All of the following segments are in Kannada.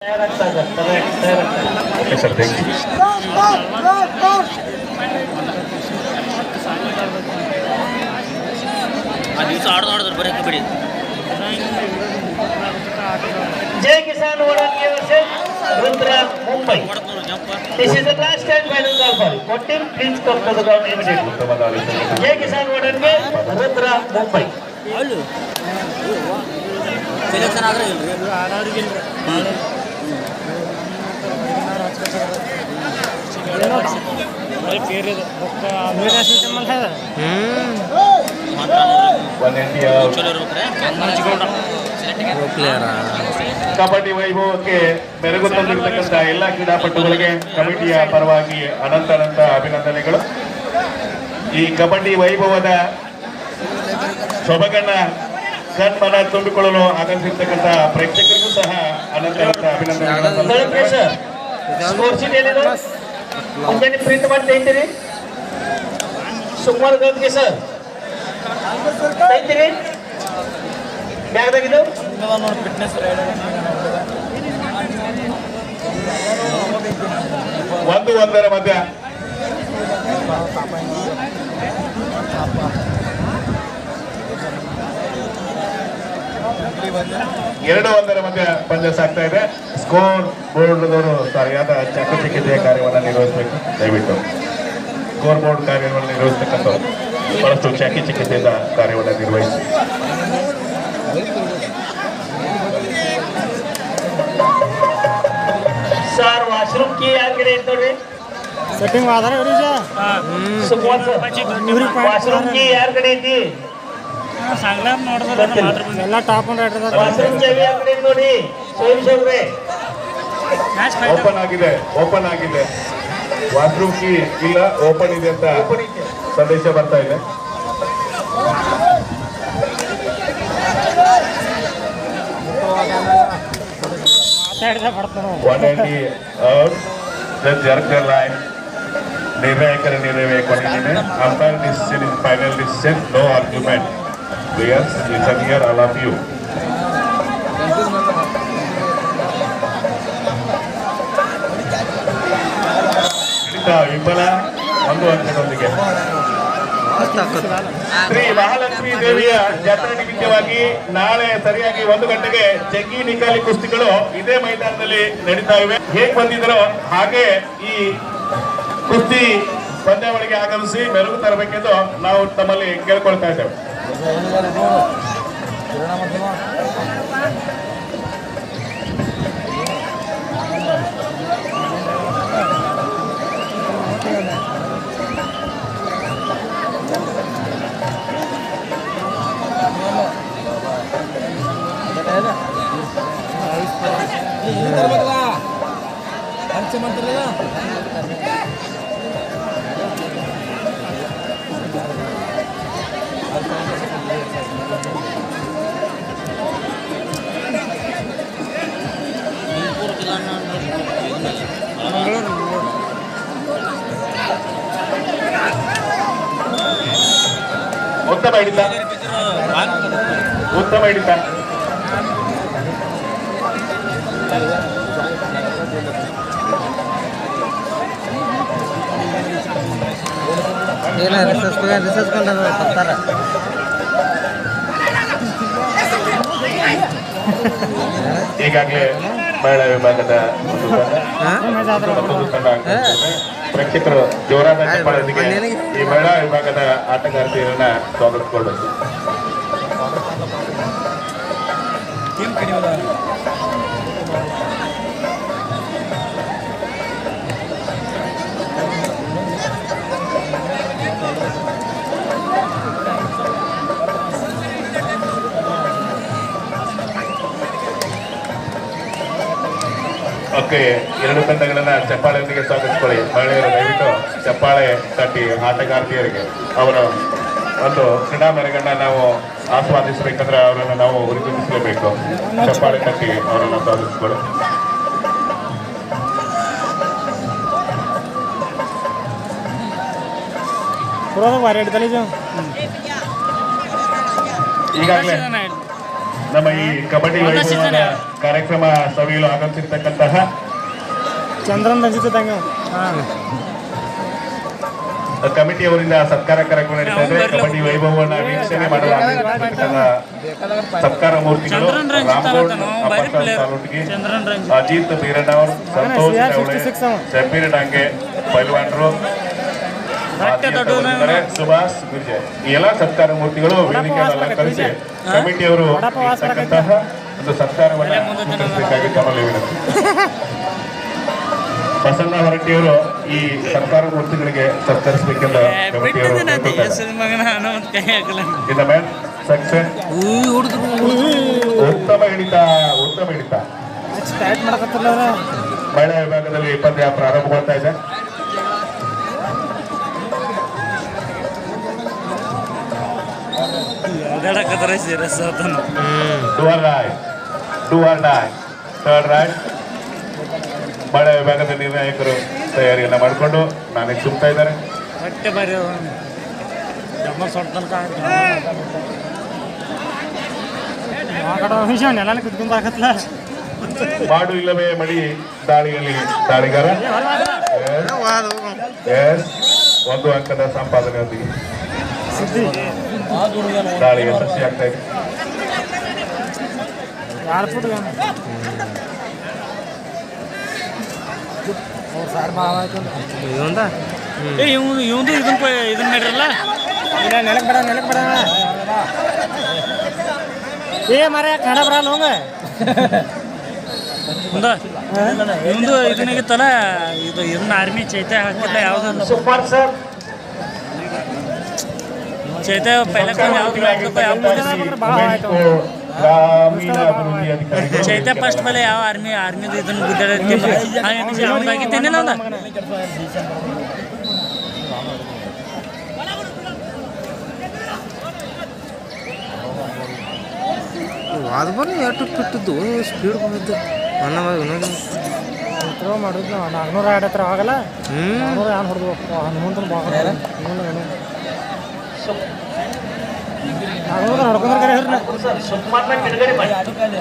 Sir thank you. Jai Kisan Wadalge versus Rudra Mumbai. This is the last and final call for you. 14 please come to the ground immediately. जय किसान वडाळगे रुद्रा मुंबई. ಸೆಲೆಕ್ಷನ್ ಆದ್ರೆ ಕಬಡ್ಡಿ ವೈಭವಕ್ಕೆ ಮೆರುಗು ತಂದಿರತಕ್ಕಂಥ ಎಲ್ಲ ಕ್ರೀಡಾಪಟುಗಳಿಗೆ ಕಮಿಟಿಯ ಪರವಾಗಿ ಅನಂತ ಅಭಿನಂದನೆಗಳು. ಈ ಕಬಡ್ಡಿ ವೈಭವದ ಸೊಬಗನ್ನ ಕಣ್ಮನ ತುಂಬಿಕೊಳ್ಳಲು ಆಗಮಿಸಿರ್ತಕ್ಕಂಥ ಪ್ರೇಕ್ಷಕರಿಗೂ ಸಹ ಅನಂತ ಅಭಿನಂದನೆಗಳು. ಸ್ಕೋರ್ ಶೀಟ್ ಏನಿದೆ ಮುಂಜಾನೆ ಪ್ರಿಂಟ್ ಮಾಡ್ತಾ ಇದ್ದೀರಿ ಸುಮಾರು ಗಂಟೆಗೆ ಸರ್ ಐತಿರಿ ಬ್ಯಾಗ್ದಾಗಿದ್ದು ಒಂದರ ಮಧ್ಯ ಒಂದರ ಮಧ್ಯ ಪಂದ್ಯ ಸಾಗ್ತಾ ಇದೆ. ಸ್ಕೋರ್ ಬೋರ್ಡ್ನವರು ಸರಿಯಾದ ಚಾಕಚಕ್ಯತೆಯ ಕಾರ್ಯವನ್ನು ನಿರ್ವಹಿಸಬೇಕು. ದಯವಿಟ್ಟು ಸ್ಕೋರ್ ಬೋರ್ಡ್ ಕಾರ್ಯವನ್ನು ನಿರ್ವಹಿಸತಕ್ಕಂಥವ್ರು ಬಹಳಷ್ಟು ಚಾಕಚಕ್ಯತೆಯಿಂದ ಕಾರ್ಯವನ್ನು ನಿರ್ವಹಿಸಿ. ಸರ್ ವಾಶ್ರೂಮ್ ಕೀ ಯಾರ ಕಡೆ ಐತೆ ನೋಡ್ರಿ ಸೆಟ್ಟಿಂಗ್ ಆಧಾರ ವಾಶ್ರೂಮ್ ಕೀ ಯಾರ ಕಡೆ ಐತಿ ಎಲ್ಲ ಟಾಪ್ ಅಂಡ್ ರೈಟ್ ವಾಶ್ರೂಮ್ ಚಾವಿ ಯಾರ ಕಡೆ ಐತಿ ನೋಡಿ ಸ್ವಯಂ ಸೇವ್ರೆ ಓಪನ್ ಆಗಿದೆ ವಾಶ್ರೂಮ್ ಕೀ ಇಲ್ಲ, ಓಪನ್ ಇದೆ ಅಂತ ಸಂದೇಶ ಬರ್ತಾ ಇದೆ. ನಿರ್ಣಾಯಕರ ನಿರ್ಣಯ ಕೊಟ್ಟಿದ್ದೇನೆ. Umpire decision is final decision, no argument. Players listen here, all of you. ವಿಫಲ 1 ಅಂಕದೊಂದಿಗೆ. ಶ್ರೀ ಮಹಾಲಕ್ಷ್ಮೀ ದೇವಿಯ ಜಾತ್ರೆ ನಿಮಿತ್ತವಾಗಿ ನಾಳೆ ಸರಿಯಾಗಿ 1 ಗಂಟೆಗೆ ಜಗ್ಗಿ ನಿಕಾಲಿ ಕುಸ್ತಿಗಳು ಇದೇ ಮೈದಾನದಲ್ಲಿ ನಡೀತಾ ಇವೆ. ಹೇಗೆ ಬಂದಿದ್ದರೋ ಹಾಗೆ ಈ ಕುಸ್ತಿ ಪಂದ್ಯಾವಳಿಗೆ ಆಗಮಿಸಿ ಮೆರುಗು ತರಬೇಕೆಂದು ನಾವು ತಮ್ಮಲ್ಲಿ ಕೇಳ್ಕೊಳ್ತಾ ಇದ್ದೇವೆ. ಉತ್ತಮ ಹಿಡಿತ ಈಗಾಗಲೇ ಮಹಿಳಾ ವಿಭಾಗದ ಪ್ರೇಕ್ಷಕರು ಜೋರಾದ ಚಪ್ಪಾಳೆಯೊಂದಿಗೆ ಈ ಮಹಿಳಾ ವಿಭಾಗದ ಆಟಗಾರ್ತಿಯರನ್ನ ಸ್ವಾಗತಿಸಿಕೊಳ್ಳಬೇಕು. ಓಕೆ, 2 ತಂಡಗಳನ್ನ ಚಪ್ಪಾಳೆಯೊಂದಿಗೆ ಸ್ವಾಗತಿಸಿಕೊಳ್ಳಿ. ಮಹಿಳೆಯರು ದಯವಿಟ್ಟು ಚಪ್ಪಾಳೆ ತಟ್ಟಿ ಆಟಗಾರ್ತಿಯರಿಗೆ ಅವರ ಒಂದು ಕ್ರೀಡಾ ಮೆರಗನ್ನ ನಾವು ಆಸ್ವಾದಿಸಬೇಕಂದ್ರೆ ಅವರನ್ನು ನಾವು ಹುರಿದುಂಬಿಸಲೇಬೇಕು. ಚಪ್ಪಾಳೆ ತಟ್ಟಿ ಅವರನ್ನು ಸ್ವಾಗತಿಸಿಕೊಳ್ಳಿ. पूरा तो वायरेट चले जाओ ಈಗಾಗಲೇ ನಮ್ಮ ಈ ಕಬಡ್ಡಿ ವೈಭವದ ಕಾರ್ಯಕ್ರಮ ಸಭೆಯಲು ಆಗಮಿಸಿರ್ತಕ್ಕಂತಹ ಚಂದ್ರನ್ ರಂಜಿತಂಗೆ ಕಮಿಟಿಯವರಿಂದ ಸತ್ಕಾರ ಕಾರ್ಯಕ್ರಮ ನಡೀತಾ ಇದೆ. ಕಬಡ್ಡಿ ವೈಭವವನ್ನ ವೀಕ್ಷಣೆ ಮಾಡಲಾಗಿರ್ತಕ್ಕಂತಹ ಸತ್ಕಾರ ಮೂರ್ತಿಗಳು ರಾಮಗೌಡ್ ತಾಲೂಕಿಗೆ ಅಜಿತ್ ಬೀರಣ್ಣವರ್, ಸಂತೋಷ್ ಶಬೀರ್ ಡಾಂಗೆ ಪೈಲ್ವಾನ್ರು, ಸುಭಾಷ್ ಗುರ್ಜೆ, ಈ ಎಲ್ಲ ಸತ್ಕಾರ ಮೂರ್ತಿಗಳು ವೇದಿಕೆಯನ್ನು ಅಲಂಕರಿಸಿ ಕಮಿಟಿಯವರು ಇರ್ತಕ್ಕಂತಹ ಒಂದು ಸತ್ಕಾರವನ್ನು ಸ್ವೀಕರಿಸಬೇಕಾಗಿ ತಮ್ಮಲ್ಲಿ ವಿನಂತಿ. ಬಸಣ್ಣ ಹೊರಟ್ಟಿಯವರು ಈ ಸರ್ಕಾರ ಮೂರ್ತಿಗಳಿಗೆ ಸತ್ಕರಿಸಬೇಕೆಂದು ಕಮಿಟಿಯವರು ಇನ್ ಮ್ಯಾನ್ ಸೆಕ್ಷನ್ ಉತ್ತಮ ಹಿಡಿತ ಮಹಿಳಾ ವಿಭಾಗದಲ್ಲಿ ಪಂದ್ಯ ಪ್ರಾರಂಭಗೊಳ್ತಾ ಇದೆ. ಥರ್ಡ್ ರೈಟ್ ಮಹಿಳಾ ವಿಭಾಗದ ನಿರ್ಣಾಯಕರು ತಯಾರಿಯನ್ನ ಮಾಡಿಕೊಂಡು ನಾನೇ ಸುಮ್ತಾ ಇದ್ದಾರೆ. ಮಾಡು ಇಲ್ಲವೇ ಮಡಿ ದಾಳಿಯಲ್ಲಿ ದಾಳಿಗಾರ ಒಂದು ಅಂಕದ ಸಂಪಾದನೆಯೊಂದಿಗೆ ದಾಳಿ ಯಶಸ್ವಿಯಾಗ್ತಾ ಇದೆ. ಇವಂದು ಇದನ್ನ ನಡ್ರಲ್ಲ ನೆಲಕ್ ಬೇಡ ಏ ಮರ ಕನ್ನಡ ಬರಲ್ಲ ಹೋಗ ಇವಂದು ಇದನ್ನಾಗಿತ್ತಲ್ಲ ಇದು ಇದನ್ನ ಆರ್ಮಿ ಚೈತ್ಯ ಹಾಕಿಲ್ಲ ಯಾವ್ದು ಸೂಪರ್ ಸರ್ ಚೈತ್ಯ ಪೈಲಕ್ ಚೈತ್ಯ ಫಸ್ಟ್ ಮೇಲೆ ಯಾವ ಆರ್ಮಿದು ಇದನ್ನ ಗುದ್ದಾಡಿತ್ತೇನಿಲ್ಲ ಅದ ಅದು ಬರೀ ಎಷ್ಟು ಬಿಟ್ಟಿದ್ದು ಸ್ಪೀಡ್ ಬಂದಿದ್ದು ಥ್ರೋ ಮಾಡಿದ್ ನಾವು 400 ಆಡತ್ರ ಆಗಲ್ಲ 400 ಏನು ಹೊಡೆದು ಹನುಮಂತನ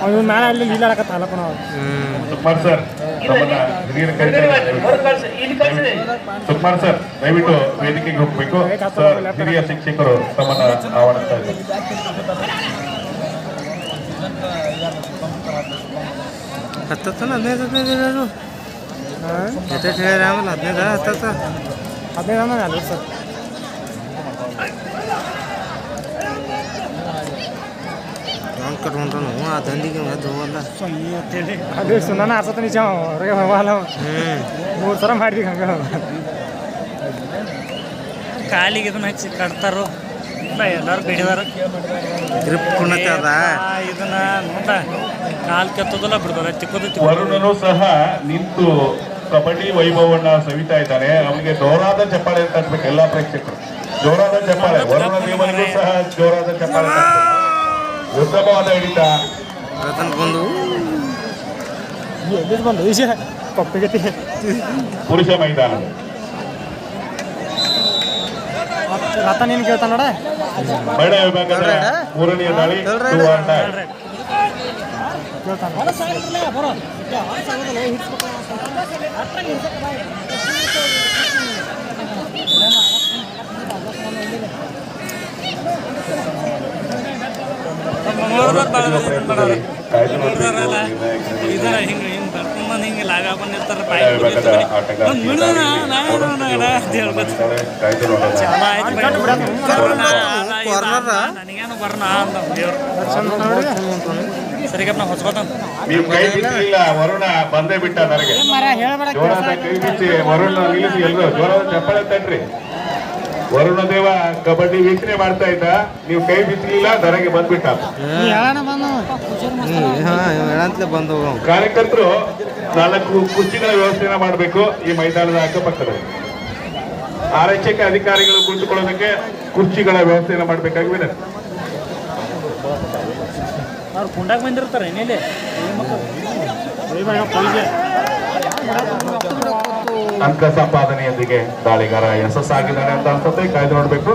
ಅವ್ನ ಮ್ಯಾಲೆ ಅಲ್ಲಿ ಲೀಲಾಡಕತ್ತಲ್ಲಪ್ಪ ನಾವು ಸುಕುಮಾರ್ ಸರ್ ಸುಕುಮಾರ್ ಸರ್ ದಯವಿಟ್ಟು ವೇದಿಕೆಗೆ ಹೋಗ್ಬೇಕು ಸರ್. ಹಿರಿಯ ಶಿಕ್ಷಕರು ತಮ್ಮನ್ನ ಆಹ್ವಾನಿಸ್ತಾ ಇದ್ದಾರೆ. ಹತ್ತತ್ತನ 15 ಆಮೇಲೆ 15 ಹತ್ತತ್ತ 15 ಅಲ್ಲ ಸರ್. ಕಟ್ಕೊಂಡ್ರು ಆ ದಂಡಿಗೆ ಅದು ಹೋಗಲ್ಲ ಅದು ಸುಮ್ಮನೆ ಆಸತ್ತ ನಿಜ ಹೊರಗೆ ಹೋಗಲ್ಲ 3 ಸಲ ಮಾಡಿದ್ವಿ ಹಂಗೆ ಕಾಲಿಗೆ ಇದನ್ನ ಹಚ್ಚಿ ಕಟ್ತಾರೋ ಎಲ್ಲಾರು ಬಿಡಿದಾರ ಗ್ರಿಪ್ ಕುಣತೆ ಅದ ಇದನ್ನ ನೋಡ ಕಾಲ್ ಕೆತ್ತೋದಲ್ಲ ಬಿಡ್ತಾರೆ ತಿಕ್ಕೋದು. ವರುಣನು ಸಹ ನಿಂತು ಕಬಡ್ಡಿ ವೈಭವವನ್ನ ಸವಿತಾ ಇದ್ದಾನೆ. ಅವನಿಗೆ ಜೋರಾದ ಚಪ್ಪಾಳೆ ಅಂತ ಹಚ್ಬೇಕು ಎಲ್ಲಾ ಪ್ರೇಕ್ಷಕರು. ಜೋರಾದ ಚಪ್ಪಾಳೆ. ವರುಣ ದೇವನಿಗೂ ಸಹ ಜೋರಾದ ಚಪ್ಪಾಳೆ. ಉತ್ತಮವಾದ ಹಿಡಿತ ಬಂದು ಬಂದು ವಿಷಯ ಕೊಪ್ಪಿಗೆ ಪುರುಷ ಮೈದಾನ. ರಥ ನೀನು ಕೇಳ್ತಾನ ನೋಡ. ಮಹಿಳಾ ವಿಭಾಗದ ಮೂರನೆಯ ದಾಳಿ ನೀವು ಕೈ ಬಿಟ್ಟಿಲ್ಲ. ವರುಣ ಬಂದೇ ಬಿಟ್ಟ ನನಗೆ. ಜೋರಾದ ಕೈ ಬಿಚ್ಚಿ ವರುಣ ನಿಲ್ಲಿಸಿ ಎಲ್ಲರೂ ಜೋರಾದ ಚಪ್ಪಾಳೆ ತಟ್ರಿ. ವರುಣ ದೇವ ಕಬಡ್ಡಿ ವೀಕ್ಷಣೆ ಮಾಡ್ತಾ ಇದ್ದ. ನೀವು ಕೈ ಬಿಚ್ಚಲಿಲ್ಲ, ಧರೆಗೆ ಬಂದ್ಬಿಟ್ಟ. ಬಂದು ಕಾರ್ಯಕರ್ತರು 4 ಕುರ್ಚಿಗಳ ವ್ಯವಸ್ಥೆನ ಮಾಡಬೇಕು ಈ ಮೈದಾನದ ಅಕ್ಕಪಕ್ಕದಲ್ಲಿ. ಆರಕ್ಷಕ ಅಧಿಕಾರಿಗಳು ಕುಳಿತುಕೊಳ್ಳೋದಕ್ಕೆ ಕುರ್ಚಿಗಳ ವ್ಯವಸ್ಥೆಯನ್ನು ಮಾಡಬೇಕಾಗಿ ವಿನಂತಿ. ಅವ್ರು ಕುಂಡಾಗ ಬಂದಿರ್ತಾರೆ ಏನೇಲಿ ಅಂಕ ಸಂಪಾದನೆಯೊಂದಿಗೆ ದಾಳಿಗಾರ ಯಶಸ್ಸಾಗಿದ್ದಾನೆ ಅಂತ ಅನ್ಸುತ್ತೆ. ಕಾಯ್ದು ನೋಡ್ಬೇಕು.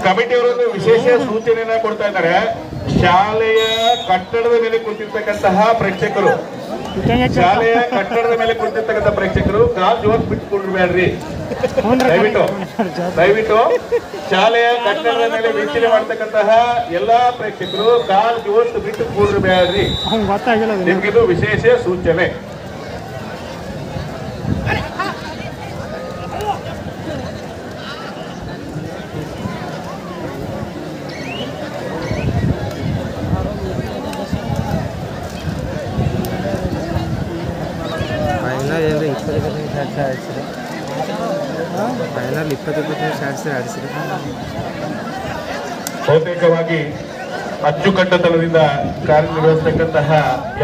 ಕಮಿಟಿಯವರು ವಿಶೇಷ ಸೂಚನೆಯನ್ನ ಕೊಡ್ತಾ ಇದ್ದಾರೆ. ಶಾಲೆಯ ಕಟ್ಟಡದ ಮೇಲೆ ಕುಳಿತಿರ್ತಕ್ಕಂತಹ ಪ್ರೇಕ್ಷಕರು ಶಾಲೆಯ ಕಟ್ಟಡದ ಮೇಲೆ ಕುಳಿತಿರ್ತಕ್ಕಂಥ ಪ್ರೇಕ್ಷಕರು ಕಾಲ್ ಜೋರ್ ಬಿಟ್ಕೊಡ್ಬೇಡ್ರಿ. ದಯವಿಟ್ಟು ಶಾಲೆಯ ಕಟ್ಟಡದ ಮೇಲೆ ವೀಕ್ಷಣೆ ಮಾಡ್ತಕ್ಕಂತಹ ಎಲ್ಲಾ ಪ್ರೇಕ್ಷಕರು ಕಾಲ್ ಜೋರ್ ಬಿಟ್ಟು ಕೂಡ್ಬೇಡ್ರಿ. ನಿಮ್ಗಿದು ವಿಶೇಷ ಸೂಚನೆ. ಫೈನಲ್ 20 ಶಾಟ್ಸ್ ಆಡಿಸಿದ್ರು. ಬಹುತೇಕವಾಗಿ ಅಚ್ಚುಕಟ್ಟತನದಿಂದ ಕಾರ್ಯನಿರ್ವಹಿಸತಕ್ಕಂತಹ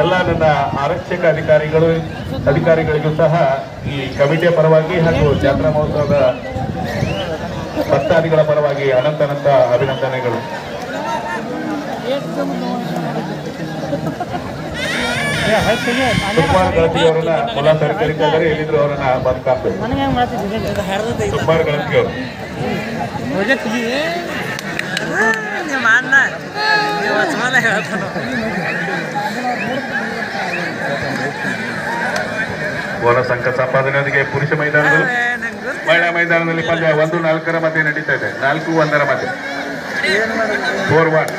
ಎಲ್ಲ ನನ್ನ ಆರಕ್ಷಕ ಅಧಿಕಾರಿಗಳಿಗೂ ಸಹ ಈ ಕಮಿಟಿಯ ಪರವಾಗಿ ಹಾಗೂ ಜಾತ್ರಾ ಮಹೋತ್ಸವದ ಭಕ್ತಾದಿಗಳ ಪರವಾಗಿ ಅನಂತ ಅಭಿನಂದನೆಗಳು. ಸುಮಾರು ಗಳತಿಯವರನ್ನ ಮೊಲ ಕರಿತಾ ಇದ್ದಾರೆ. ಎಲ್ಲಿದ್ರು ಅವರನ್ನ ಬದುಕಾಕ್ಬೇಕು. ಸುಮಾರು ಗಳತಿಯವರು ಬೋನಸ್ ಅಂಕ ಸಂಪಾದನೆಯೊಂದಿಗೆ ಪುರುಷ ಮೈದಾನದಲ್ಲಿ ಮಹಿಳಾ ಮೈದಾನದಲ್ಲಿ ಪಂದ್ಯ 1-4 ಮಧ್ಯೆ ನಡೀತಾ ಇದೆ. 4-1 ಮಧ್ಯೆ 4-1.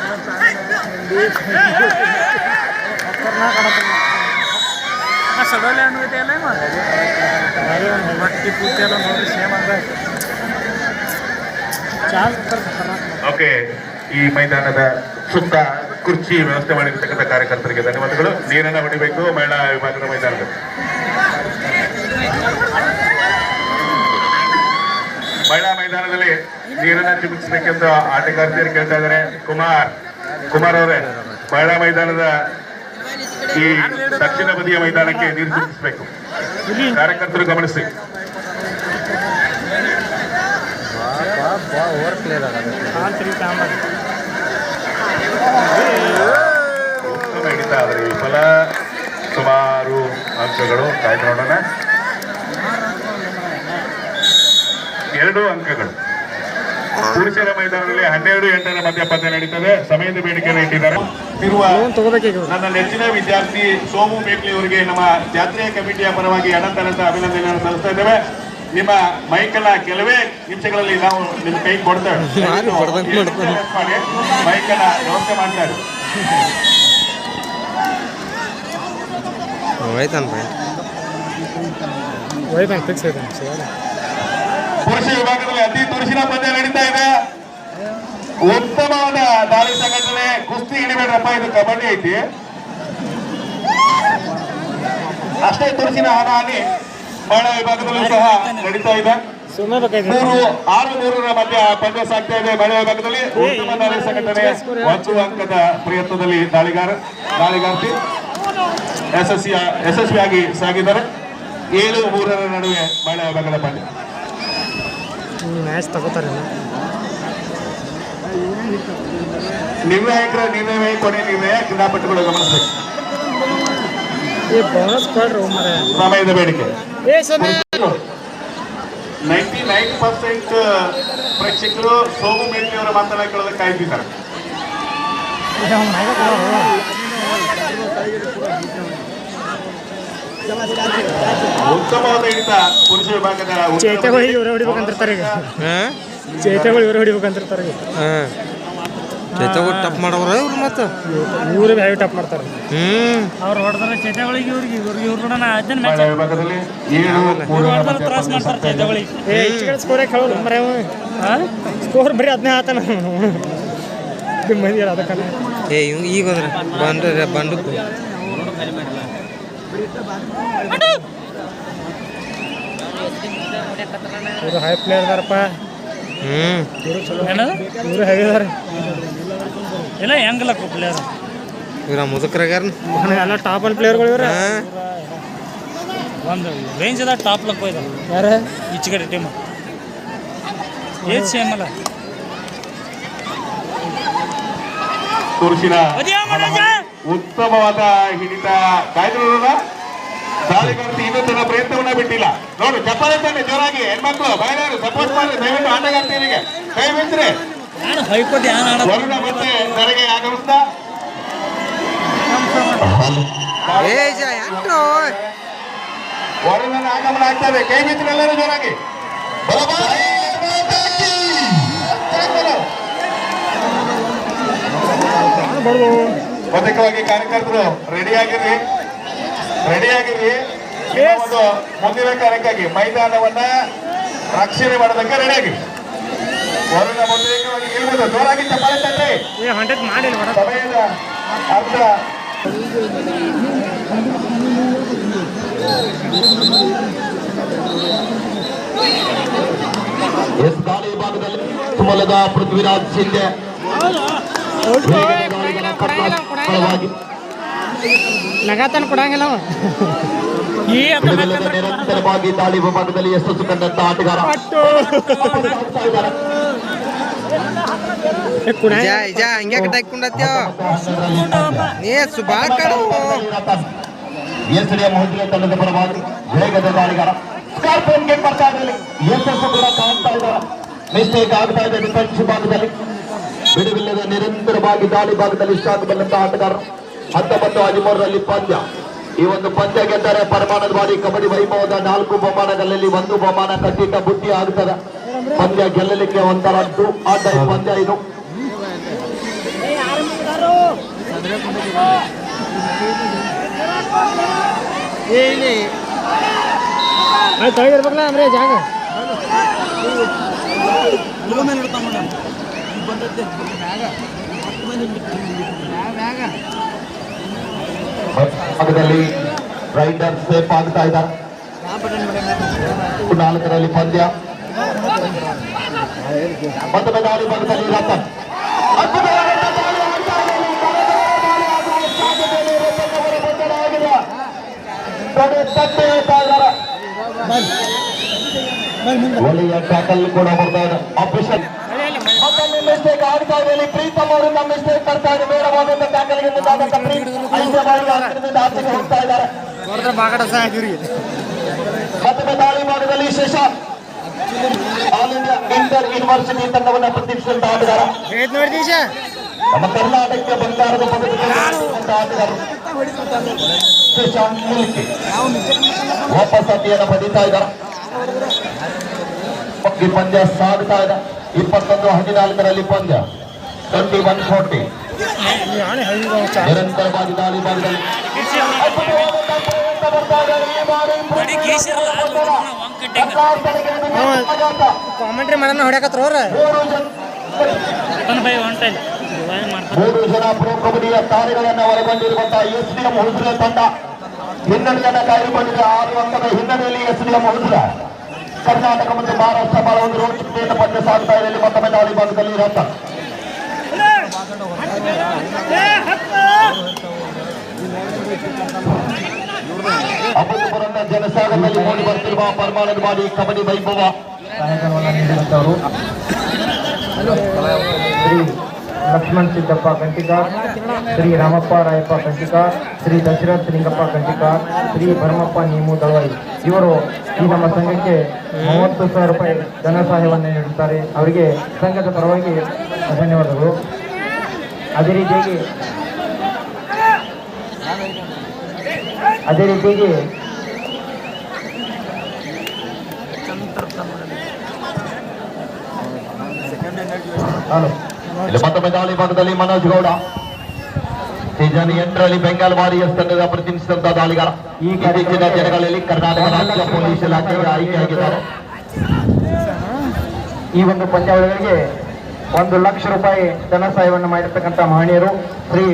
ಓಕೆ, ಈ ಮೈದಾನದ ಸುತ್ತ ಕುರ್ಚಿ ವ್ಯವಸ್ಥೆ ಮಾಡಿರ್ತಕ್ಕಂಥ ಕಾರ್ಯಕರ್ತರಿಗೆ ಧನ್ಯವಾದಗಳು. ನೀರನ್ನು ಹೊಡಿಬೇಕು ಮಹಿಳಾ ವಿಭಾಗದ ಮೈದಾನದಲ್ಲಿ. ಮಹಿಳಾ ಮೈದಾನದಲ್ಲಿ ನೀರನ್ನ ಚಿಮುಕಿಸಬೇಕೆಂದು ಆಟಗಾರ್ತಿಯರು ಕೇಳ್ತಾ ಇದ್ದಾರೆ. ಕುಮಾರ್ ಅವರೇ, ಮಹಿಳಾ ಮೈದಾನದ ಈ ದಕ್ಷಿಣ ಬದಿಯ ಮೈದಾನಕ್ಕೆ ನೀರು ಚಿಮುಕಿಸಬೇಕು. ಕಾರ್ಯಕರ್ತರು ಗಮನಿಸಿ. ಉತ್ತಮ ಹಿಡಿತ ಆದರೆ ವಿಫಲ. ಸುಮಾರು ಅಂಕಗಳು ಕಾಯ್ದು ನೋಡೋಣ. 2 ಅಂಕಗಳು. ಪುರುಷರ ಮೈದಾನದಲ್ಲಿ 12-8 ಮಧ್ಯ ಪಂದ್ಯ ನಡೀತದೆ. ಸಮಯದ ಬೇಡಿಕೆಯನ್ನು ಇಟ್ಟಿದ್ದಾರೆ. ನನ್ನ ನೆಚ್ಚಿನ ವಿದ್ಯಾರ್ಥಿ ಸೋಮು ಮೇಕ್ಲಿ ಅವರಿಗೆ ನಮ್ಮ ಜಾತ್ರೆಯ ಕಮಿಟಿಯ ಪರವಾಗಿ ಅನಂತ ಅಭಿನಂದನೆಯನ್ನು ಸಲ್ಲಿಸ್ತಾ ಇದ್ದೇವೆ. ನಿಮ್ಮ ಮೈಕನ್ನ ಕೆಲವೇ ನಿಮಿಷಗಳಲ್ಲಿ ನಾವು ನಿಮ್ಮ ಕೈ ಕೊಡ್ತೇವೆ. ಮೈಕನ್ನ ವ್ಯವಸ್ಥೆ ಮಾಡ್ತಾರೆ. ಪುರುಷ ವಿಭಾಗದಲ್ಲಿ ಅತಿ ತುರುಸಿನ ಪಂದ್ಯ ನಡೀತಾ ಇದೆ. ಉತ್ತಮವಾದ ದಾಳಿ ಸಂಘಟನೆ. ಕುಸ್ತಿ ಹಿಡಿಬೇಡ್ರಪ್ಪ, ಇದು ಕಬಡ್ಡಿ ಐತಿ. ಅಷ್ಟೇ ತುರುಸಿನ ಹಾನಿ ಮಹಿಳಾ ವಿಭಾಗದಲ್ಲೂ ಸಹ ನಡೀತಾ ಇದೆ. 6-3 ಮಧ್ಯ ಪಂದ್ಯ ಸಾಗ್ತಾ ಇದೆ. ಮಹಿಳಾ ವಿಭಾಗದಲ್ಲಿ ಉತ್ತಮ ದಾಳಿ ಸಂಘಟನೆ. 1 ಅಂಕದ ಪ್ರಯತ್ನದಲ್ಲಿ ದಾಳಿಗಾರ್ತಿ ಯಶಸ್ವಿಯಾಗಿ ಸಾಗಿದ್ದಾರೆ. 7-3 ನಡುವೆ ಮಹಿಳಾ ವಿಭಾಗದ ಪಂದ್ಯ. ಮ್ಯಾಚ್ ತಗೋತಾರೆ. ನಿರ್ಣಾಯಕರ ನಿರ್ಣಯ, ಕೊನೆ ನಿರ್ಣಯ ಕ್ರೀಡಾಪಟುಗಳು ಗಮನಿಸಬೇಕು. ಸಮಯದ ಬೇಡಿಕೆ 99% ಪ್ರೇಕ್ಷಕರು ಸೋಮು ಮೇಟ್ಲಿ ಅವರ ಮಾತನ್ನ ಕೇಳೋದಕ್ಕೆ ಕಾಯ್ದಿದ್ದಾರೆ. ಉತ್ತಮವಾದ ಹಿಡಿತ ಪುರುಷ ವಿಭಾಗದ. ಚೇತಗಳು ಇವರು ಹೊಡಿಬೇಕಂತಿರ್ತಾರೆ. ಚೇತಗಳು ಟಪ್ ಮಾಡವ್ರ ಇವ್ರು. ಮತ್ತೆ ಇವರು ಹೆವಿ ಟಪ್ ಮಾಡ್ತಾರೆ. ಅವ್ರು ಹೊಡೆದ್ರೆ ಚೇತಗಳಿಗೆ ಇವ್ರಿಗೆ ವಿಭಾಗದಲ್ಲಿ ತ್ರಾಸ ಮಾಡ್ತಾರೆ ಚೇತಗಳಿಗೆ. ಸ್ಕೋರ್ ಹೇಳೋದು ಮರ ಸ್ಕೋರ್ ಬರೀ ಅದನ್ನೇ ಆತನ ಮಂದಿ ಅದಕ್ಕ. ಈಗ ಬಂಡು ಇವರು ಹೈ ಪ್ಲೇಯರ್ ಅದಾರಪ್ಪ. ಇವರು ಹೆವಿ ಅದಾರ. ಇಲ್ಲ ಹೆಂಗಲ್ಲ ಪ್ಲೇಯರ್ ಇವ್ರ ಮುದುಕರಾಗ್ಯಾರ. ಎಲ್ಲ ಟಾಪ್ ಒನ್ ಪ್ಲೇಯರ್ಗಳು ಇವ್ರ. ಒಂದು ರೇಂಜ್ ಅದ ಟಾಪ್ ಲಕ್ ಹೋಯ್ದ. ಯಾರ ಈಚೆ ಕಡೆ ಟೀಮ್ ಏಜ್ ಸೇಮ್ ಅಲ್ಲ. ತುರುಸಿನ ಉತ್ತಮವಾದ ಹಿಡಿತ ಕಾಯ್ದು. ದಾಳಿಗಾರ್ತಿ ಇನ್ನೂ ತನ್ನ ಪ್ರಯತ್ನವನ್ನ ಬಿಟ್ಟಿಲ್ಲ. ನೋಡು, ಚಪ್ಪಾಳೆ ತಾನೆ ಜೋರಾಗಿ. ಹೆಣ್ಮಕ್ಳು ಬಯಲಾರು ಸಪೋರ್ಟ್ ಮಾಡಿ. ದಯವಿಟ್ಟು ಆಟಗಾರ್ತಿಯರಿಗೆ ಕೈ ಬಿಡ್ತಾರೆ. ಹೈಕೋರ್ಟ್ ವರುಣ ಮತ್ತೆ ಧರೆಗೆ ಆಗಮಿಸ್ತಾ ಏ ಜಾ ಎಂಟು ವರುಣನ ಆಗಮನ ಆಗ್ತದೆ. ಕೈ ಬಿತ್ತು ಎಲ್ಲರೂ ಜೋರಾಗಿ. ಪ್ರತ್ಯೇಕವಾಗಿ ಕಾರ್ಯಕರ್ತರು ರೆಡಿಯಾಗಿರ್ರಿ. ಒಂದು ಮುಂದಿನ ಕಾರ್ಯಕ್ಕಾಗಿ ಮೈದಾನವನ್ನ ರಕ್ಷಣೆ ಮಾಡೋದಕ್ಕೆ ರೆಡಿಯಾಗಿರಿ. ವರುಣ ಪ್ರತ್ಯೇಕವಾಗಿ ಗೆಲ್ಲುವುದು ಜೋರಾಗಿ ಚಪ್ಪಾಳೆ ತಟ್ಟಿ. ಸಮಯದ ಅರ್ಥ ಎಸ್ ಗಾಳಿ ಭಾಗದಲ್ಲಿ ಸುಮಲದ ಪೃಥ್ವಿರಾಜ್ ಶಿಂದೆ ನಗಾತನ ಕೊಡಂಗಿಲ್ಲ ನಿರಂತರವಾಗಿ ದಾಳಿ ವಿಭಾಗದಲ್ಲಿ ಯಶಸ್ಸು ಕಂಡಂತ ಆಟಗಾರ ಜಾ ಹಂಗೆ ಕಟ್ಟಾಕೊಂಡತ್ಯ ಏ ಸುಬಾಳ ಕಾಡು ಎಸ್ಡಿಎಂ ಹೊಂದಿಗೆ ತಂಡದ ಪರವಾಗಿ ವೇಗದ ದಾಳಿಗಾರ ಸ್ಕಾರ್ಪಿಯನ್ ಗೇಟ್ ಬರ್ತಾ ಇದ್ದಾರೆ. ಯಶಸ್ಸು ಕೂಡ ಕಾಣ್ತಾ ಇದ್ದಾರೆ. ಮಿಸ್ಟೇಕ್ ಆಗ್ತಾ ಇದೆ ಡಿಫೆನ್ಸ್ ಭಾಗದಲ್ಲಿ. ಬಿಡುವಿಲ್ಲದ ನಿರಂತರವಾಗಿ ದಾಳಿ ಭಾಗದಲ್ಲಿ ಸ್ಟಾಕ್ ಬಂದಂತಹ ಆಟಗಾರರು 19-13ರಲ್ಲಿ ಪಂದ್ಯ. ಈ ಒಂದು ಪಂದ್ಯ ಗೆದ್ದರೆ ಪರಮಾಣದ ಬಾರಿ ಕಬಡ್ಡಿ ವೈಭವದ 4 ಬಹುಮಾನಗಳಲ್ಲಿ 1 ಬಹುಮಾನ ಕಟ್ಟಿಟ್ಟ ಬುದ್ಧಿ ಆಗ್ತದೆ. ಪಂದ್ಯ ಗೆಲ್ಲಲಿಕ್ಕೆ ಒಂಥರ ಆಟ ಪಂದ್ಯ ಇದು. ತೊಳಗಿರ್ಬೇಕಲ್ಲ ಅಂದ್ರೆ ಜಾಗ ಭಾಗದಲ್ಲಿ ರೈಡರ್ ಸೇಫ್ ಆಗ್ತಾ ಇದ್ದಾರೆ. 4ರಲ್ಲಿ ಪಂದ್ಯ. ಮತ್ತೊಮ್ಮೆ ದಾಳಿ ಭಾಗದಲ್ಲಿ ರತನ್ ಒಳ್ಳೆಯ ಟ್ಯಾಕಲ್ ಕೂಡ ಬರ್ತಾ ಇದೆ. ಆಪರೇಷನ್ ಮತ್ತೊಮ್ಮೆ ಮಿಸ್ಟೇಕ್ ಆಗ್ತಾ ಇದೆ. ಪ್ರೀತಮ್ ಅವರಿಂದ ಮಿಸ್ಟೇಕ್ ಬರ್ತಾ ಇದೆ. ಬೇಡವಾದಂತ ಟ್ಯಾಕಲ್ಗೆ ಆಚೆಗೆ ಹೋಗ್ತಾ ಇದ್ದಾರೆ. ಮತ್ತೊಮ್ಮೆ ದಾಳಿ ಭಾಗದಲ್ಲಿ Shashank all India inter university ತಂಡವನ್ನು ಪ್ರತಿನಿಧಿಸಿದಂತ ಆಟಗಾರ. ನಮ್ಮ ಕರ್ನಾಟಕಕ್ಕೆ ಬಂಗಾರದ ಪದಕ ಆಟಗಾರರು ಶಶಾಂಕ್ ಮುಲ್ಕಿ ವಾಪಸ್ ಅತಿಯನ್ನು ಪಡೀತಾ ಇದ್ದಾರೆ. ಪಂದ್ಯ ಸಾಗ್ತಾ ಇದೆ. 21-14ರಲ್ಲಿ ಪಂದ್ಯ 21-40 ನಿರಂತರವಾಗಿ ದಾಳಿ ಭಾಗದಲ್ಲಿ ಕಾಮೆಂಟ್ರಿ ಮಾಡೋಣ ಹೊಡ್ಯಾಕತ್ರ ಅವ್ರ 3 ಜನ ಪ್ರೊ ಕಬಡ್ಡಿಯ ತಾರೆಗಳನ್ನ ಒಳಗೊಂಡಿರುವಂತಹ ಎಸ್ಡಿಎಂ ಹುಲ್ಸ್ರೆ ತಂಡ ಹಿನ್ನಡೆಯನ್ನ ಕಾಯ್ದುಕೊಂಡಿದೆ. 6 ಅಂಕದ ಹಿನ್ನಡೆಯಲ್ಲಿ ಎಸ್ಡಿಎಂ ಹುಲ್ಸ್ರೆ ಕರ್ನಾಟಕ ಮತ್ತು ಮಹಾರಾಷ್ಟ್ರ ಬಹಳ ಒಂದು ರೋಚಕತೆಯಿಂದ ಪಂದ್ಯ ಸಾಗ್ತಾ ಇದೆ. ಮತ್ತೊಮ್ಮೆ ದಾಳಿ ಭಾಗದಲ್ಲಿ ರತನ್ ಅಬ್ಬುಪುರದ ಜನಸಾಗರದಲ್ಲಿ ಮೂಡಿ ಬರ್ತಿರುವ ಪರಮಾಣದ ಬಾಡಿ ಕಬಡ್ಡಿ ವೈಭವ ಸಹಾಯಕವನ್ನು ನೀಡಿದಂತವರು ಶ್ರೀ ಲಕ್ಷ್ಮಣ್ ಸಿದ್ದಪ್ಪ ಕಂಟಿಕಾರ್, ಶ್ರೀ ರಾಮಪ್ಪ ರಾಯಪ್ಪ ಕಂಟಿಕಾರ್, ಶ್ರೀ ದಶರಥ್ ಲಿಂಗಪ್ಪ ಕಂಟಿಕಾರ್, ಶ್ರೀ ಭರಮಪ್ಪ ನೇಮು ದಳವಾಯಿ ಇವರು ಈ ನಮ್ಮ ಸಂಘಕ್ಕೆ 30,000 ರೂಪಾಯಿ ಧನ ಸಹಾಯವನ್ನು ನೀಡುತ್ತಾರೆ. ಅವರಿಗೆ ಸಂಘದ ಪರವಾಗಿ ಧನ್ಯವಾದಗಳು. ಅದೇ ರೀತಿಯಾಗಿ ಮತ್ತೊಮ್ಮೆ ದಾಳಿ ಭಾಗದಲ್ಲಿ ಮನೋಜ್ ಗೌಡ ಸೀಸನ್ 8ರಲ್ಲಿ ಬೆಂಗಾಲ್ ವಾರಿಯರ್ಸ್ ತಂಡದ ಪ್ರತಿನಿಧಿಸಿದಂತಹ ದಾಳಿಗಾರ. ಈ ಇತ್ತೀಚಿನ ದಿನಗಳಲ್ಲಿ ಕರ್ನಾಟಕ ರಾಜ್ಯ ಪೊಲೀಸ್ ಇಲಾಖೆಗೆ ಆಯ್ಕೆಯಾಗಿದ್ದಾರೆ. ಈ ಒಂದು ಪಂದ್ಯಾವಳಿಗಳಿಗೆ 1 ಲಕ್ಷ ರೂಪಾಯಿ ಧನ ಸಹಾಯವನ್ನು ಮಾಡಿರ್ತಕ್ಕಂಥ ಮಹನೀಯರು ಶ್ರೀ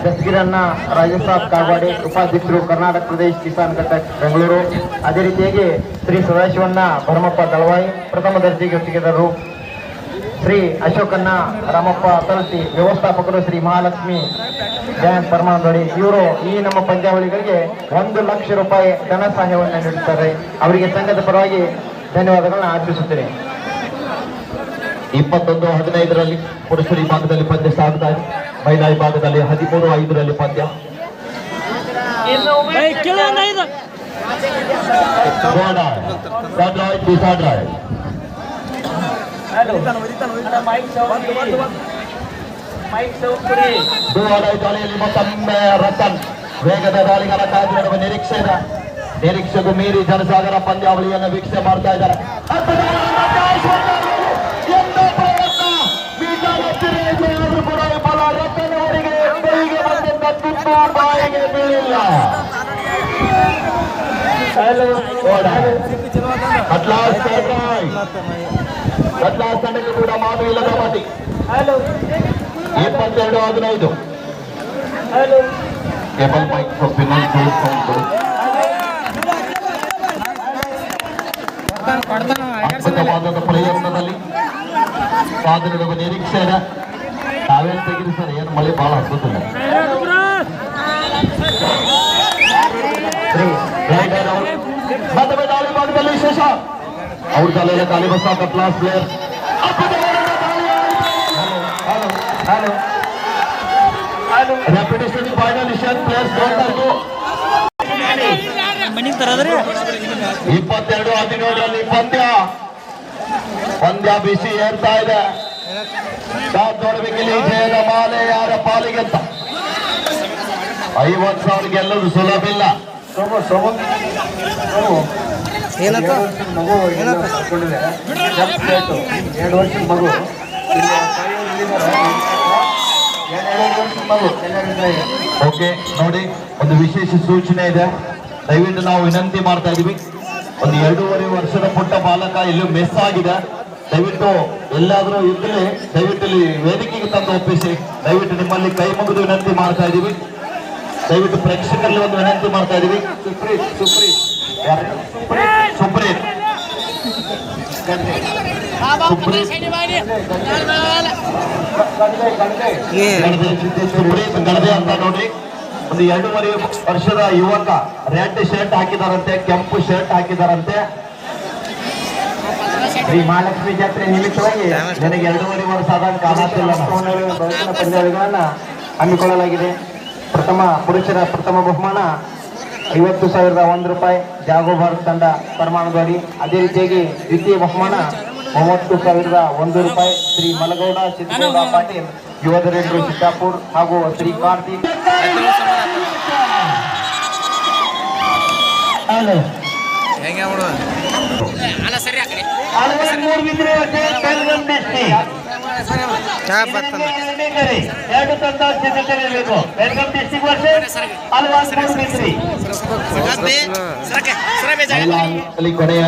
ದಸ್ಗಿರನ್ನ ರಾಜಸಾಬ್ ಕಾಗವಾಡಿ, ಉಪಾಧ್ಯಕ್ಷರು ಕರ್ನಾಟಕ ಪ್ರದೇಶ ಕಿಸಾನ್ ಘಟಕ್ ಬೆಂಗಳೂರು. ಅದೇ ರೀತಿಯಾಗಿ ಶ್ರೀ ಸದಾಶಿವಣ್ಣ ಭರಮಪ್ಪ ದಳವಾಯಿ ಪ್ರಥಮ ದರ್ಜೆಗೆ ಸಿಗಿದರು. ಶ್ರೀ ಅಶೋಕಣ್ಣ ರಾಮಪ್ಪ ತಲಸಿ ವ್ಯವಸ್ಥಾಪಕರು ಶ್ರೀ ಮಹಾಲಕ್ಷ್ಮಿ ಜಯಂತ್ ಪರಮಾನಂದೋಡಿ ಇವರು ಈ ನಮ್ಮ ಪಂದ್ಯಾವಳಿಗಳಿಗೆ 1 ಲಕ್ಷ ರೂಪಾಯಿ ಧನ ಸಹಾಯವನ್ನು ನೀಡುತ್ತಾರೆ. ಅವರಿಗೆ ಸಂಘದ ಪರವಾಗಿ ಧನ್ಯವಾದಗಳನ್ನ ಅರ್ಪಿಸುತ್ತೇನೆ. 21-15ರಲ್ಲಿ ಪುರುಷರ ವಿಭಾಗದಲ್ಲಿ ಪಂದ್ಯ ಸಾಗ್ತಾ ಇದೆ. ಮಹಿಳಾ ವಿಭಾಗದಲ್ಲಿ 13-5ರಲ್ಲಿ ಪಂದ್ಯ. ದಾಳಿಯಲ್ಲಿ ಮತ್ತೊಮ್ಮೆ ರತನ್ ವೇಗದ ದಾಳಿಗಾರ ಕಾದು ನೋಡುವ ನಿರೀಕ್ಷೆಗೂ ಮೀರಿ ಜನಸಾಗರ ಪಂದ್ಯಾವಳಿಯನ್ನು ವೀಕ್ಷಣೆ ಮಾಡ್ತಾ ಇದ್ದಾರೆ. ಕೂಡ ಬಲ ರತನವರಿಗೆ ಕೈಗೆ ಬಂದಂತ ತುತ್ತು ಬಾಯಿಗೆ ಬೀಳಿಲ್ಲ. ಅಟ್ಲಾಸ್ ತಂಡಕ್ಕೆ ಕೂಡ ಮಾತು ಇಲ್ಲದ ಮತಿ 22-15 ಕೇಬಲ್ ಮೈಕ್ ಅದ್ಭುತವಾದ ಪ್ರಯತ್ನದಲ್ಲಿ ಕಾದು ನೋಡುವ ನಿರೀಕ್ಷೆ ತಾವೇನು ತೆಗೆದು ಸರ್ ಏನು ಮಳೆ ಬಹಳ ಹತ್ತುತ್ತಿಲ್ಲ. ಮತ್ತೊಮ್ಮೆ ದಾಳಿ ಭಾಗದಲ್ಲಿ ಶೇಷ ಅವ್ರ ತಲೆಯ ಗಾಳಿ bus class player repetition final players 22-17 ಪಂದ್ಯ ಬಿಸಿ ಏರ್ತಾ ಇದೆ. ನೋಡ್ಬೇಕಿಲ್ಲಿ ಜಯದ ಮಾಲೆ ಯಾರ ಪಾಲಿಗೆ ಅಂತ 50,000 ಗೆಲ್ಲೋದು ಸುಲಭ ಇಲ್ಲ. ಓಕೆ ನೋಡಿ, ಒಂದು ವಿಶೇಷ ಸೂಚನೆ ಇದೆ. ದಯವಿಟ್ಟು ನಾವು ವಿನಂತಿ ಮಾಡ್ತಾ ಇದೀವಿ, ಒಂದು 2.5 ವರ್ಷದ ಪುಟ್ಟ ಬಾಲಕ ಇಲ್ಲಿ ಮಿಸ್ ಆಗಿದೆ. ದಯವಿಟ್ಟು ಎಲ್ಲಾದ್ರೂ ಇದ್ರೆ ದಯವಿಟ್ಟು ಇಲ್ಲಿ ವೇದಿಕೆಗೆ ತಂದು ಒಪ್ಪಿಸಿ. ದಯವಿಟ್ಟು ನಿಮ್ಮಲ್ಲಿ ಕೈ ಮುಗಿದು ವಿನಂತಿ ಮಾಡ್ತಾ ಇದೀವಿ. ದಯವಿಟ್ಟು ಪ್ರೇಕ್ಷಕರಲ್ಲಿ ಒಂದು ವಿನಂತಿ ಮಾಡ್ತಾ ಇದೀವಿ. ಸುಪ್ರೀತ್ ಗಣದೆ ಅಂತ ನೋಡಿ, ಒಂದು 2.5 ವರ್ಷದ ಯುವಕ ರೆಡ್ ಶರ್ಟ್ ಹಾಕಿದಾರಂತೆ, ಕೆಂಪು ಶರ್ಟ್ ಹಾಕಿದಾರಂತೆ. ಶ್ರೀ ಮಹಾಲಕ್ಷ್ಮಿ ಜಾತ್ರೆ ನಿಮಿತ್ತವಾಗಿ ನನಗೆ 2.5 ವರ್ಷ ಆದಾಗ ಪಂದ್ಯಾವಳಿಗಳನ್ನ ಹಮ್ಮಿಕೊಳ್ಳಲಾಗಿದೆ. ಪುರುಷರ ಪ್ರಥಮ ಬಹುಮಾನ 50,001 ರೂಪಾಯಿ ಜಾಗೋ ಭಾರತ್ ತಂಡ ಪರಮಾಣುವಾಡಿ. ಅದೇ ರೀತಿಯಾಗಿ ದ್ವಿತೀಯ ಬಹುಮಾನ 30,001 ರೂಪಾಯಿ ಶ್ರೀ ಮಲಗೌಡ ಸಿದ್ದಗೌಡ ಪಾಟೀಲ್ ಯುವಧರೇಂದ್ರ ಸಿದ್ದಾಪುರ್ ಹಾಗೂ ಶ್ರೀ ಕಾರ್ತಿಕ್ ಕೊನೆಯ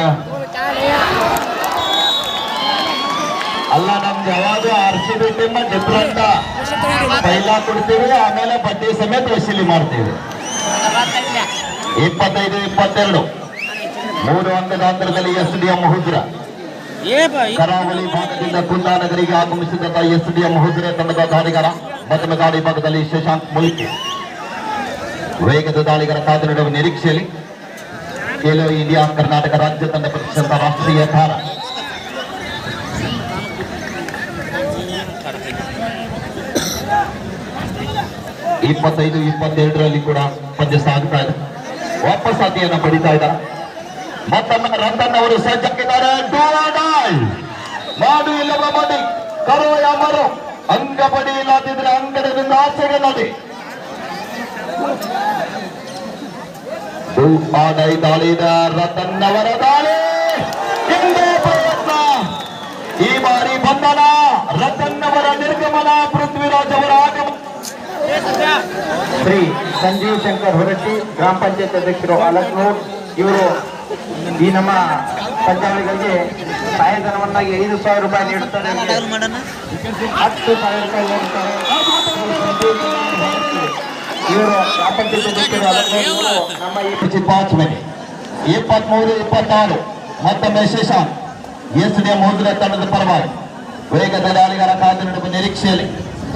ಅಲ್ಲ, ನಮ್ದು ಯಾವಾಗ RCB ಟೀಮ್ ಡಿಫ್ರೆಂಟ್ ಪೈಲಾ ಕೊಡ್ತೀವಿ, ಆಮೇಲೆ ಬಡ್ಡಿ ಸಮೇತ ವಸೂಲಿ ಮಾಡ್ತೀವಿ. 25-22 3 ಅಂಕದ ಅಂತರದಲ್ಲಿ SDM ಹುಜ್ರ ಕರಾವಳಿ ಭಾಗದಿಂದ ಕುಂದಾನಗರಿಗೆ ಆಗಮಿಸಿದಂತ SDM ಹುಜ್ರೆ ತಂಡದ ದಾಳಿಗಾರ. ಮತ್ತೊಮ್ಮೆ ದಾಳಿ ಭಾಗದಲ್ಲಿ ಶಶಾಂಕ್ ಮುಲ್ಕಿ ವೇಗದ ದಾಳಿಗಾರ ಕಾದು ನೀಡುವ ನಿರೀಕ್ಷೆಯಲ್ಲಿ ಖೇಲೋ ಇಂಡಿಯಾ ಕರ್ನಾಟಕ ರಾಜ್ಯ ತಂಡ ಪ್ರತಿಷ್ಠಿತ ರಾಷ್ಟ್ರೀಯ ತಾರ. ಈ 25-22 ಕೂಡ ಪಂದ್ಯ ಸಾಗುತ್ತಾ ಇದೆ. ವಾಪಸ್ ಆತಿಯನ್ನು ಪಡಿತಾ ಇದ್ದಾರೆ. ಮತ್ತೊಮ್ಮೆ ರಂಗನ್ ಅವರು ಸಜ್ಜಾಗಿದ್ದಾರೆ. ಮಾಡು ಇಲ್ಲವ ಮಾಡಿ ಕರೋ ಯಾಮರು ಅಂಗ ಬಡಿ ಇಲ್ಲದಿದ್ರೆ ಅಂಗಡದಿಂದ ಆಚೆಗೆ ನಡಿ. ದಾಳಿ ರತನ್ ಅವರ ದಾಳಿ, ಪ್ರಯತ್ನ, ಈ ಬಾರಿ ಬಂಧನ, ರತನ್ ಅವರ ನಿರ್ಗಮನ, ಪೃಥ್ವಿರಾಜ್ ಅವರ ಆಗಮನ. ಶ್ರೀ ಸಂಜೀವ್ ಶಂಕರ್ ಹೊರಟ್ಟಿ ಗ್ರಾಮ ಪಂಚಾಯತ್ ಅಧ್ಯಕ್ಷರು ಅಲಕ್ನೂರ್ ಇವರು ಈ ನಮ್ಮ ಪಂಚಾವಳಿಗಳಿಗೆ ಸಹಾಯಧನವನ್ನಾಗಿ 5,000 ರೂಪಾಯಿ ನೀಡುತ್ತಾರೆ. 10,000 ರೂಪಾಯಿ ನೀಡುತ್ತಾರೆ. ಇವರು ಗ್ರಾಮ ಪಂಚಾಯತ್ ಅಧ್ಯಕ್ಷರು ಅಲಕ್ನೂರ್ ನಮ್ಮ ಈ 23-26 ಮತ್ತೊಮ್ಮೆ ಶಶಾಂಕ್ SDM ಹುಜ್ರೆ ತಂಡದ ಪರವಾಗಿ ವೇಗದ ದಾಳಿಗಾರ ಕಾದು ನೀಡುವ ನಿರೀಕ್ಷೆಯಲ್ಲಿ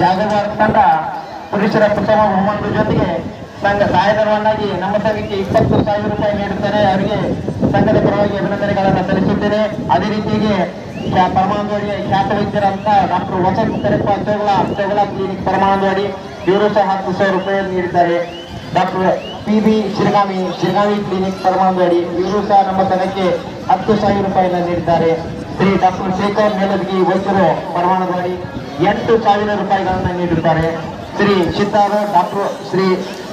ಜಾಗವಾರ ತಂಡ ಪುರುಷರ ಪ್ರಥಮ ಬಹುಮಾನದ ಜೊತೆಗೆ ಸಂಘ ಸಹಾಯಧನವನ್ನಾಗಿ ನಮ್ಮ ಸಂಘಕ್ಕೆ 20,000 ರೂಪಾಯಿ ನೀಡುತ್ತಾರೆ. ಅವರಿಗೆ ಸಂಘದ ಪರವಾಗಿ ಅಭಿನಂದನೆಗಳನ್ನು ಸಲ್ಲಿಸುತ್ತೇನೆ. ಅದೇ ರೀತಿಯಾಗಿ ಪರಮಾನಂದವಾಡಿಯ ಖ್ಯಾತ ವೈದ್ಯರಂತ ಡಾಕ್ಟರ್ ವಸಂತ್ ಕರೆಪ್ಪ ಚೋಗಳ ಕ್ಲಿನಿಕ್ ಪರಮಾನಂದವಾಡಿ ಇವರು ಸಹ 10,000 ರೂಪಾಯಿ ನೀಡಿದ್ದಾರೆ. Doctor PB Shiragavi clinic Paramanandawadi ಇವರು ಸಹ ನಮ್ಮ ಸಂಘಕ್ಕೆ 10,000 ರೂಪಾಯಿನ ನೀಡಿದ್ದಾರೆ. ಶ್ರೀ ಡಾಕ್ಟರ್ ಶೇಖರ್ ಮೇಲದ್ಗಿ ವೈದ್ಯರು ಪರಮಾನಂದವಾಡಿ 8,000 ರೂಪಾಯಿಗಳನ್ನು ನೀಡಿದ್ದಾರೆ. ಶ್ರೀ ಸಿದ್ದಾರು ಡಾಕ್ಟರ್ ಶ್ರೀ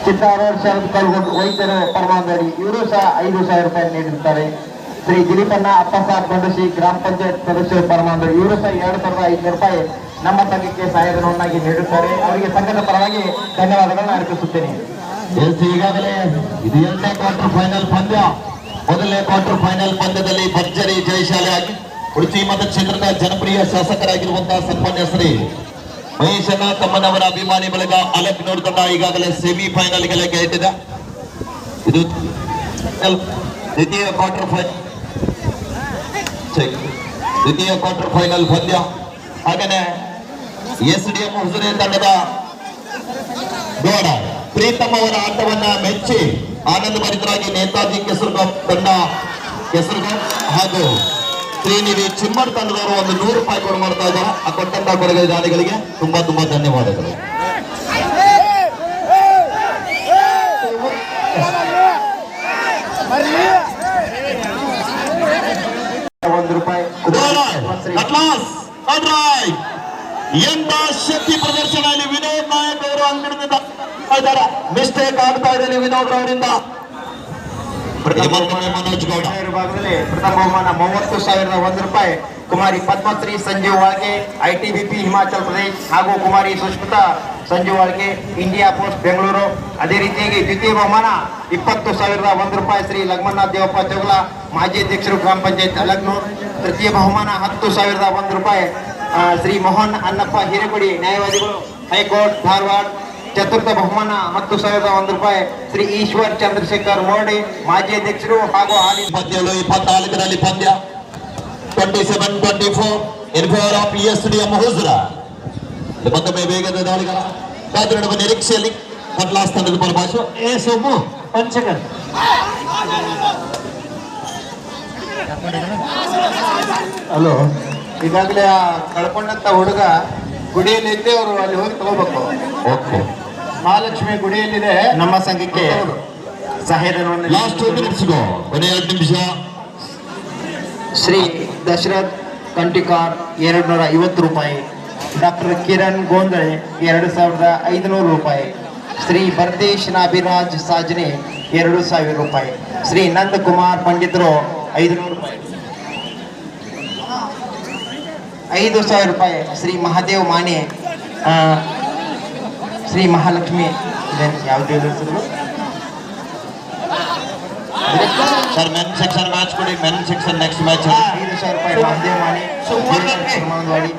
ಚಿತ್ತಾರೂರ್ ಶರದ್ ಕಲ್ಗುಡ್ ವೈದ್ಯರು ಪರಮಾಂಗಡಿ ಇವರು ಸಹ 5,000 ರೂಪಾಯಿ ನೀಡಿರುತ್ತಾರೆ. ಶ್ರೀ ದಿಲೀಪಣ್ಣ ಅಪ್ಪಸಾಬ್ ಗಂಡಸಿ ಗ್ರಾಮ ಪಂಚಾಯತ್ ಸದಸ್ಯರು ಪರಮಾಂಗಡಿ ಇವರು ಸಹ 2,500 ರೂಪಾಯಿ ನಮ್ಮ ಸಂಘಕ್ಕೆ ಸಹಾಯಧನವನ್ನಾಗಿ ನೀಡುತ್ತಾರೆ. ಅವರಿಗೆ ಸಂಘದ ಪರವಾಗಿ ಧನ್ಯವಾದಗಳನ್ನು ಅರ್ಪಿಸುತ್ತೇನೆ. ಈಗಾಗಲೇ ಇದು 8ನೇ ಕ್ವಾರ್ಟರ್ ಫೈನಲ್ ಪಂದ್ಯ. ಮೊದಲನೇ ಕ್ವಾರ್ಟರ್ ಫೈನಲ್ ಪಂದ್ಯದಲ್ಲಿ ಭರ್ಜರಿ ಜಯಶಾಲಿ ಆಗಿ ಉಡುಪಿ ಮತಕ್ಷೇತ್ರದ ಜನಪ್ರಿಯ ಶಾಸಕರಾಗಿರುವಂತಹ ಸನ್ಮಾನ್ಯ ಶ್ರೀ ಮಹೇಶಣ್ಣ ತಮ್ಮನವರ ಅಭಿಮಾನಿ ಬಳಗ ಅಲಕ್ನೂರ್ ತಂಡ ಈಗಾಗಲೇ ಸೆಮಿಫೈನಲ್ ಗೆಲುವಿಗೆ ಇಟ್ಟಿದೆ. ಇದು ದ್ವಿತೀಯ ಕ್ವಾರ್ಟರ್ ಫೈನಲ್ ಪಂದ್ಯ. ಹಾಗೇನೆ SDM ಹುಜುರೆ ತಂಡದ ಗೌಡ ಪ್ರೀತಮ್ ಅವರ ಆಟವನ್ನ ಮೆಚ್ಚಿ ಆನಂದ ಭರಿತರಾಗಿ ನೇತಾಜಿ ಕೆಸರುಗಾಂವ್ ತಂಡ ಕೆಸರುಗಾಂವ್ ಹಾಗೂ ಶ್ರೀನಿಧಿ ಚಿಮ್ಮರ್ ತಂಡದವರು ಒಂದು 100 ರೂಪಾಯಿ ಕೊಡು ಮಾಡ್ತಾ ಇದ್ದಾರೆ. ಆ ಕೊಟ್ಟಂತ ಕೊಡುಗೆದಾರಿಗಳಿಗೆ ತುಂಬಾ ಧನ್ಯವಾದಗಳು. 1 ರೂಪಾಯಿ ಎಂತ ಶಕ್ತಿ ಪ್ರದರ್ಶನದಲ್ಲಿ ವಿನೋದ್ ನಾಯಕ್ ಅವರು ಅಂಗಡಿನಿಂದ ಮಿಸ್ಟೇಕ್ ಆಗ್ತಾ ಇದೆ ವಿನೋದ್ ಅವರಿಂದ. ಮನೋಜ್ ಗೌಡ ವಿಭಾಗದಲ್ಲಿ ಪ್ರಥಮ ಬಹುಮಾನ 30,001 ರೂಪಾಯಿ ಕುಮಾರಿ ಪದ್ಮಶ್ರೀ ಸಂಜೀವ್ ವಾಳ್ಗೆ ITBP ಹಿಮಾಚಲ್ ಪ್ರದೇಶ್ ಹಾಗೂ ಕುಮಾರಿ ಸುಷ್ಮಿತಾ ಸಂಜೀವ್ ವಾಳ್ಗೆ ಇಂಡಿಯಾ ಪೋಸ್ಟ್ ಬೆಂಗಳೂರು. ಅದೇ ರೀತಿಯಾಗಿ ದ್ವಿತೀಯ ಬಹುಮಾನ 20,001 ರೂಪಾಯಿ ಶ್ರೀ ಲಕ್ಷ್ಮಣನಾಥ್ ದೇವಪ್ಪ ಚೌಗಲ ಮಾಜಿ ಅಧ್ಯಕ್ಷರು ಗ್ರಾಮ ಪಂಚಾಯತ್ ಅಲಗ್ನೂರ್. ತೃತೀಯ ಬಹುಮಾನ 10,001 ರೂಪಾಯಿ ಶ್ರೀ ಮೋಹನ್ ಅನ್ನಪ್ಪ ಹಿರೇಕೊಡಿ ನ್ಯಾಯವಾದಿಗಳು ಹೈಕೋರ್ಟ್ ಧಾರವಾಡ. ಚತುರ್ಥ ಬಹುಮಾನ 10,001 ರೂಪಾಯಿ ಶ್ರೀ ಈಶ್ವರ್ ಚಂದ್ರಶೇಖರ್ ಮೋರ್ಡಿ ಮಾಜಿ ಅಧ್ಯಕ್ಷರು ಹಾಗೂ ಹಾಲಿ 24ರಲ್ಲಿ ಪಂದ್ಯ 27-24 in favor of SDM ಹುಜುರಾ. ಮತ್ತೊಮ್ಮೆ ವೇಗದ ದಾಳಿಗಳ ಕಾದಿರುವ ನಿರೀಕ್ಷೆಯಲ್ಲಿ ಮೊದಲಾಸ್ ತಂಡದ ಬಲಭಾಷೆ ಸೋಮು ಪಂಚಕನ್ ಹಲೋ. ಈಗಾಗಲೇ ಆ ಕಳ್ಕೊಂಡಂತ ಹುಡುಗ ಗುಡಿಯಲ್ಲಿದ್ದೆ, ಅವರು ಅಲ್ಲಿ ಹೋಗಿ ತಗೋಬೇಕು. ಓಕೆ, ಮಹಾಲಕ್ಷ್ಮಿ ಗುಡಿಯಲ್ಲಿದೆ. ನಮ್ಮ ಸಂಘಕ್ಕೆ ಸಹಾಯಧನವನ್ನು ಲಾಸ್ಟ್ 2 minutes ಕೊನೆ 2 ನಿಮಿಷ. ಶ್ರೀ ದಶರಥ್ ಕಂಟಿಕಾರ್ 250 ರೂಪಾಯಿ. ಡಾಕ್ಟರ್ ಕಿರಣ್ ಗೋಂದಳೆ 2,500 ರೂಪಾಯಿ. ಶ್ರೀ ಭರತೇಶ್ ನಾಭಿರಾಜ್ ಸಾಜನೆ 2,000 ರೂಪಾಯಿ. ಶ್ರೀ ನಂದಕುಮಾರ್ ಪಂಡಿತರು 500 ರೂಪಾಯಿ. 5,000 ರೂಪಾಯಿ ಶ್ರೀ ಮಹಾದೇವ್ ಮಾನೆ ಶ್ರೀ ಮಹಾಲಕ್ಷ್ಮಿ ಯಾವುದೇ ಹೆಸರು ಸರ್ ಮೆನ್ ಸೆಕ್ಷನ್ ಮ್ಯಾಚ್ ಕೊಡಿ. ಮೆನ್ ಸೆಕ್ಷನ್ ನೆಕ್ಸ್ಟ್ ಮ್ಯಾಚ್ 5,000 ರೂಪಾಯಿ ಮಹಾದೇವ್ ಮಾನೆ ಸುಮಾನವಾಡಿ.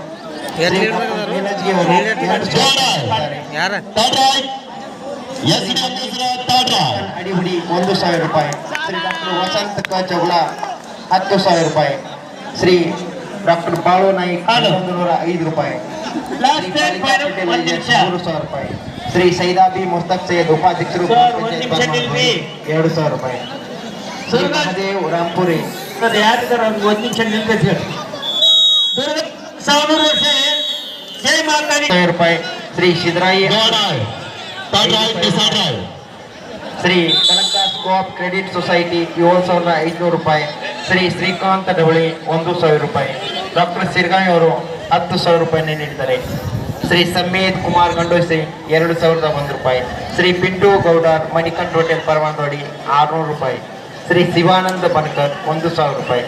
ಅಡಿಹುಡಿ 1,000 ರೂಪಾಯಿ. ಶ್ರೀ ಡಾಕ್ಟರ್ ವಸಂತ ಚೌಗಲ 10,000 ರೂಪಾಯಿ. ಶ್ರೀ ಡಾಕ್ಟರ್ ಬಾಳು ನಾಯ್ಕ್ 105 ರೂಪಾಯಿ. 3,000 ರೂಪಾಯಿ. ಶ್ರೀ ಸೈದಾಬಿ ಮುಸ್ತಕ್ ಸೈಯದ್ ಉಪಾಧ್ಯಕ್ಷರು 2,000 ರೂಪಾಯಿ. ಶ್ರೀ ಮಹದೇವ್ ರಾಂಪುರಿ 1,000 ರೂಪಾಯಿ. Shri Shidrayi Shri Kanakadas co-op credit society 7,500 ರೂಪಾಯಿ. ಶ್ರೀ ಶ್ರೀಕಾಂತ್ ಡವಳಿ 1,000 ರೂಪಾಯಿ. ಡಾಕ್ಟರ್ ಸಿರ್ಗಾಯಿ ಅವರು 10,000 ರೂಪಾಯಿನ ನೀಡಿದ್ದಾರೆ. ಶ್ರೀ ಸಮೇತ್ ಕುಮಾರ್ ಗಂಡೋಸಿ 2,001 ರೂಪಾಯಿ. ಶ್ರೀ ಪಿಂಟು ಗೌಡರ್ ಮಣಿಕಂಠ್ ಹೋಟೆಲ್ ಪರಮಾನವಾಡಿ 600 ರೂಪಾಯಿ. ಶ್ರೀ ಶಿವಾನಂದ ಬನ್ಕರ್ 1,000 ರೂಪಾಯಿ.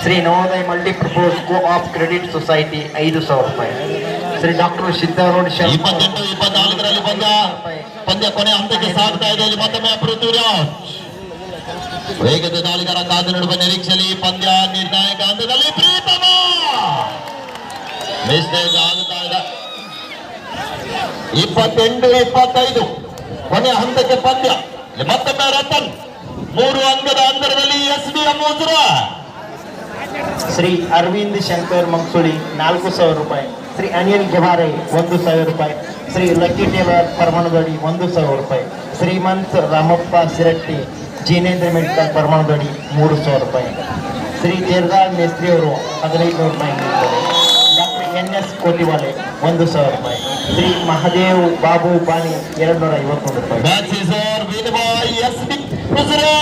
Shri Navodaya multipurpose co-op credit society 5,000 ರೂಪಾಯಿ. ಶ್ರೀ ಡಾಕ್ಟರ್ ಸಿದ್ದಾರೂಢ 28-24ರಲ್ಲಿ ಪಂದ್ಯ ಕೊನೆ ಹಂತಕ್ಕೆ ಸಾಗ್ತಾ ಇದೆ. ಇಲ್ಲಿ ಮತ್ತೊಮ್ಮೆ ಪೃಥ್ವಿರಾಜ್ ವೇಗದ ದಾಳಿಗಾರ ಕಾದು ನೋಡುವ ನಿರೀಕ್ಷೆಯಲ್ಲಿ ಪಂದ್ಯ ನಿರ್ಣಾಯಕ ಹಂತದಲ್ಲಿ ಪ್ರೀತಮ ಮಿಸ್ಟೇಕ್ ಆಗುತ್ತಾ ಇದೆ. 28-25 ಕೊನೆ ಹಂತಕ್ಕೆ ಪಂದ್ಯ. ಇಲ್ಲಿ ಮತ್ತೊಮ್ಮೆ ರತನ್ 3 ಅಂಕದ ಅಂತರದಲ್ಲಿ SDM ಹುಜುರಾ. ಶ್ರೀ ಅರವಿಂದ್ ಶಂಕರ್ ಮಂಗ್ಸುಳಿ 4,000 ರೂಪಾಯಿ. ಶ್ರೀ ಅನಿಲ್ ಗೆವಾರೆ 1,000 ರೂಪಾಯಿ. ಶ್ರೀ ಲಕ್ಕಿ ಟೇಲರ್ ಪರಮಾಣದಡಿ 1,000 ರೂಪಾಯಿ. ಶ್ರೀಮಂತ್ ರಾಮಪ್ಪ ಸಿರಟ್ಟಿ ಜಿನೇಂದ್ರ ಮೆಡಿಕಲ್ ಪರಮಾಣದಡಿ 3,000 ರೂಪಾಯಿ. ಶ್ರೀ ದೇರ್ದಾಳ್ ಮೇಸ್ತ್ರಿ ಅವರು 1,500 ರೂಪಾಯಿ ನೀಡಿದ್ದಾರೆ. ಡಾಕ್ಟರ್ NS ಕೋಟಿವಾಲೆ 1,000 ರೂಪಾಯಿ. ಶ್ರೀ ಮಹಾದೇವ್ ಬಾಬು ಬಾನಿ 251 ರೂಪಾಯಿ. Match is over. Win by SDM ಹುಜುರಾ.